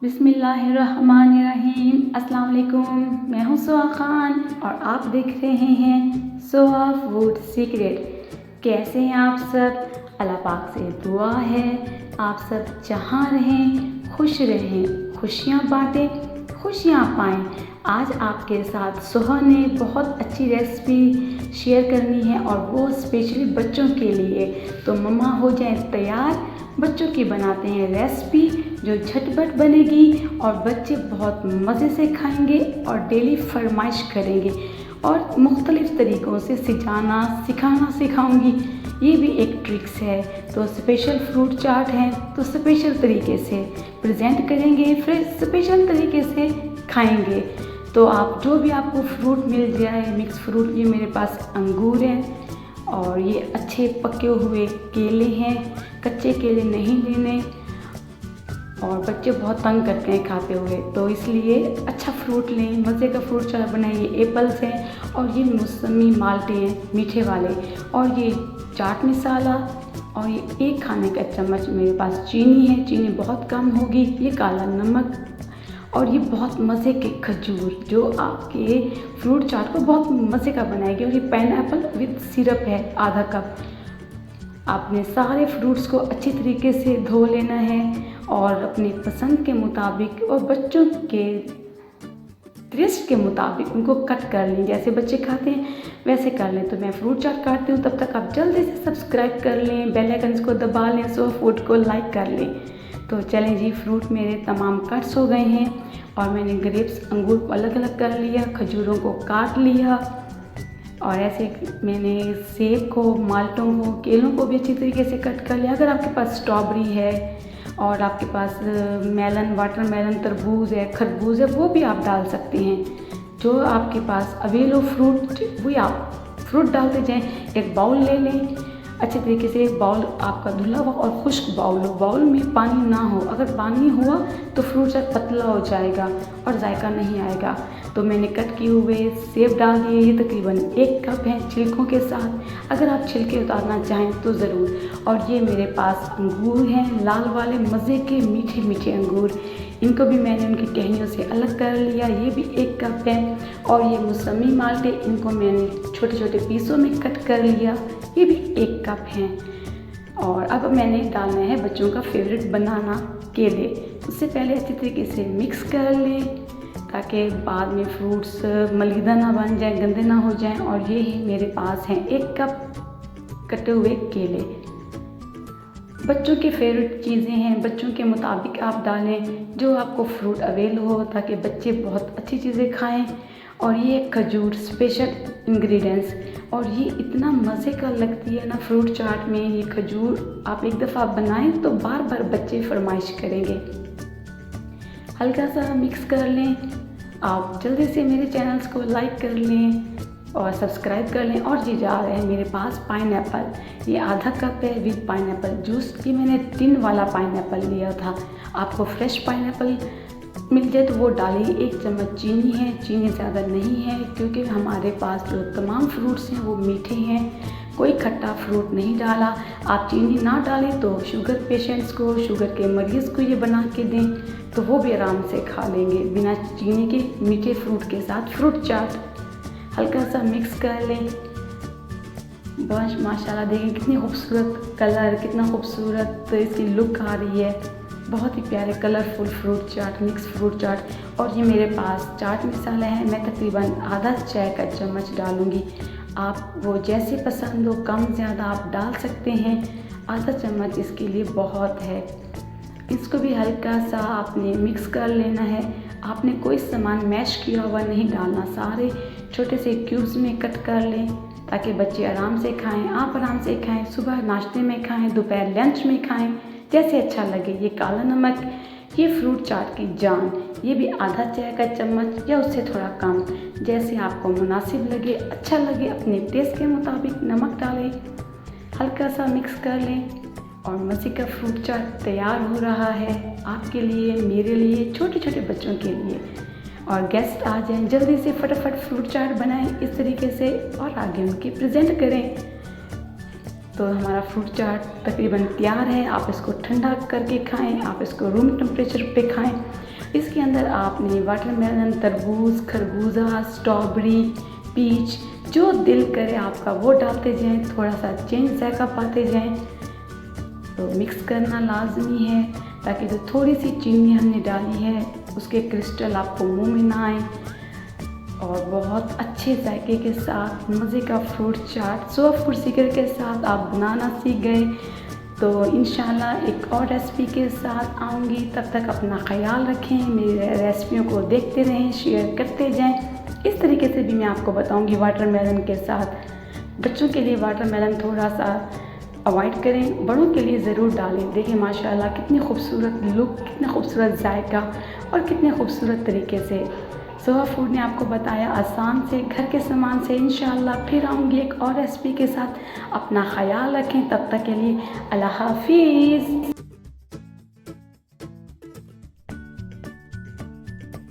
बिस्मिल्लाहिर्रहमानिर्रहीम। अस्सलाम वालेकुम। मैं हूँ सोहा ख़ान और आप देख रहे हैं सोहा फूड सीक्रेट। कैसे हैं आप सब? अल्लाह पाक से दुआ है आप सब जहाँ रहें खुश रहें, खुशियाँ बांटें, खुशियाँ पाएं। आज आपके साथ सोहा ने बहुत अच्छी रेसिपी शेयर करनी है और वो स्पेशली बच्चों के लिए। तो मम्मा हो जाए तैयार। बच्चों की बनाते हैं रेसिपी जो झटपट बनेगी और बच्चे बहुत मज़े से खाएंगे और डेली फरमाइश करेंगे और मुख्तलिफ़ तरीक़ों से सिखाना सिखाऊंगी। ये भी एक ट्रिक्स है। तो स्पेशल फ्रूट चाट है तो स्पेशल तरीके से प्रेजेंट करेंगे, फिर स्पेशल तरीके से खाएंगे। तो आप जो भी आपको फ्रूट मिल जाए, मिक्स फ्रूट, ये मेरे पास अंगूर हैं और ये अच्छे पके हुए केले हैं, कच्चे केले नहीं लेने और बच्चे बहुत तंग करते हैं खाते हुए, तो इसलिए अच्छा फ्रूट लें, मज़े का फ्रूट चाट बनाएं। ये एप्पल्स हैं और ये मौसमी माल्टे हैं मीठे वाले, और ये चाट मसाला, और ये एक खाने का चम्मच मेरे पास चीनी है, चीनी बहुत कम होगी, ये काला नमक, और ये बहुत मज़े के खजूर जो आपके फ्रूट चाट को बहुत मज़े का बनाएगी। और ये पाइनएप्पल विद सिरप है आधा कप। आपने सारे फ्रूट्स को अच्छी तरीके से धो लेना है और अपनी पसंद के मुताबिक और बच्चों के टेस्ट के मुताबिक उनको कट कर लें। जैसे बच्चे खाते हैं वैसे कर लें। तो मैं फ्रूट चाट काटती हूँ, तब तक आप जल्दी से सब्सक्राइब कर लें, बेल आइकन को दबा लें, सोहा फूड को लाइक कर लें। तो चलें जी, फ्रूट मेरे तमाम कट्स हो गए हैं और मैंने ग्रेप्स अंगूर को अलग अलग कर लिया, खजूरों को काट लिया, और ऐसे मैंने सेब को, माल्टों को, केलों को भी अच्छी तरीके से कट कर लिया। अगर आपके पास स्ट्रॉबेरी है और आपके पास मेलन, वाटरमेलन, तरबूज है, खरबूज है, वो भी आप डाल सकते हैं। जो आपके पास अवेल हो फ्रूट, वही आप फ्रूट डालते जाएं। एक बाउल ले लें अच्छे तरीके से, एक बाउल आपका धुला हुआ और खुश्क बाउल हो, बाउल में पानी ना हो। अगर पानी हुआ तो फ्रूट चाट पतला हो जाएगा और जायका नहीं आएगा। तो मैंने कट किए हुए सेब डाल दिए, ये तकरीबन 1 कप हैं छिलकों के साथ। अगर आप छिलके उतारना चाहें तो ज़रूर। और ये मेरे पास अंगूर हैं, लाल वाले मज़े के मीठे मीठे अंगूर, इनको भी मैंने उनकी टहनियों से अलग कर लिया, ये भी 1 कप है। और ये मौसमी माल्टे, इनको मैंने छोटे छोटे पीसों में कट कर लिया, ये भी 1 कप हैं। और अब मैंने डालना है बच्चों का फेवरेट बनाना केले। उससे पहले अच्छी तरीके से मिक्स कर लें ताकि बाद में फ्रूट्स मलीदा ना बन जाए, गंदे ना हो जाएं। और ये मेरे पास हैं 1 कप कटे हुए केले। बच्चों के फेवरेट चीज़ें हैं, बच्चों के मुताबिक आप डालें जो आपको फ्रूट अवेल हो, ताकि बच्चे बहुत अच्छी चीज़ें खाएं। और ये खजूर स्पेशल इंग्रेडिएंट्स, और ये इतना मज़े का लगती है ना फ्रूट चाट में। ये खजूर आप एक दफ़ा बनाएं तो बार बार बच्चे फरमाइश करेंगे। हल्का सा मिक्स कर लें। आप जल्दी से मेरे चैनल्स को लाइक कर लें और सब्सक्राइब कर लें। और ये जा रहे हैं मेरे पास पाइनएप्पल, ये आधा कप है विद पाइनएप्पल जूस। ये मैंने टिन वाला पाइनएप्पल लिया था, आपको फ्रेश पाइनएप्पल मिल जाए तो वो डालिए। 1 चम्मच चीनी है, चीनी ज़्यादा नहीं है क्योंकि हमारे पास जो तमाम फ्रूट्स हैं वो मीठे हैं, कोई खट्टा फ्रूट नहीं डाला। आप चीनी ना डालें तो शुगर पेशेंट्स को, शुगर के मरीज़ को ये बना के दें तो वो भी आराम से खा लेंगे बिना चीनी के मीठे फ्रूट के साथ फ्रूट चाट। हल्का सा मिक्स कर लें। बस माशाल्लाह देखें कितनी खूबसूरत कलर, कितना खूबसूरत इसकी लुक आ रही है। बहुत ही प्यारे कलरफुल फ्रूट चाट, मिक्स फ्रूट चाट। और ये मेरे पास चाट मसाला है, मैं तकरीबन आधा चाय का चम्मच डालूँगी। आप वो जैसे पसंद हो, कम ज़्यादा आप डाल सकते हैं। आधा चम्मच इसके लिए बहुत है। इसको भी हल्का सा आपने मिक्स कर लेना है। आपने कोई सामान मैश किया हुआ नहीं डालना, सारे छोटे से क्यूब्स में कट कर लें ताकि बच्चे आराम से खाएं, आप आराम से खाएं, सुबह नाश्ते में खाएं, दोपहर लंच में खाएं, जैसे अच्छा लगे। ये काला नमक, ये फ्रूट चाट की जान, ये भी आधा चाय का चम्मच या उससे थोड़ा कम, जैसे आपको मुनासिब लगे, अच्छा लगे, अपने टेस्ट के मुताबिक नमक डालें। हल्का सा मिक्स कर लें और मज़े का फ्रूट चाट तैयार हो रहा है आपके लिए, मेरे लिए, छोटे छोटे बच्चों के लिए। और गेस्ट आ जाएं, जल्दी से फटाफट फ्रूट चाट बनाएं इस तरीके से और आगे उनके प्रेजेंट करें। तो हमारा फ्रूट चाट तकरीबन तैयार है। आप इसको ठंडा करके खाएं, आप इसको रूम टेम्परेचर पे खाएं इसके अंदर आपने वाटरमेलन, तरबूज, खरबूजा, स्ट्रॉबेरी, पीच, जो दिल करे आपका वो डालते जाएं, थोड़ा सा चेंज जायका पाते जाएं। तो मिक्स करना लाजमी है ताकि जो थोड़ी सी चीनी हमने डाली है उसके क्रिस्टल आपको मुंह में ना आए। और बहुत अच्छे जायके के साथ मज़े का फ्रूट चाट सोआ फूड सीक्रेट के साथ आप बनाना सीख गए। तो इंशाल्लाह एक और रेसिपी के साथ आऊँगी, तब तक अपना ख्याल रखें, मेरी रेसिपियों को देखते रहें, शेयर करते जाएं। इस तरीके से भी मैं आपको बताऊँगी वाटरमेलन के साथ। बच्चों के लिए वाटरमेलन थोड़ा सा अवॉइड करें, बड़ों के लिए ज़रूर डालें। देखिए माशाल्लाह कितनी खूबसूरत लुक, कितना खूबसूरत जायका और कितने खूबसूरत तरीके से सोआ फूड ने आपको बताया, आसान से घर के सामान से। इंशाल्लाह फिर आऊँगी एक और रेसिपी के साथ। अपना ख्याल रखें, तब तक के लिए अल्लाह हाफिज़।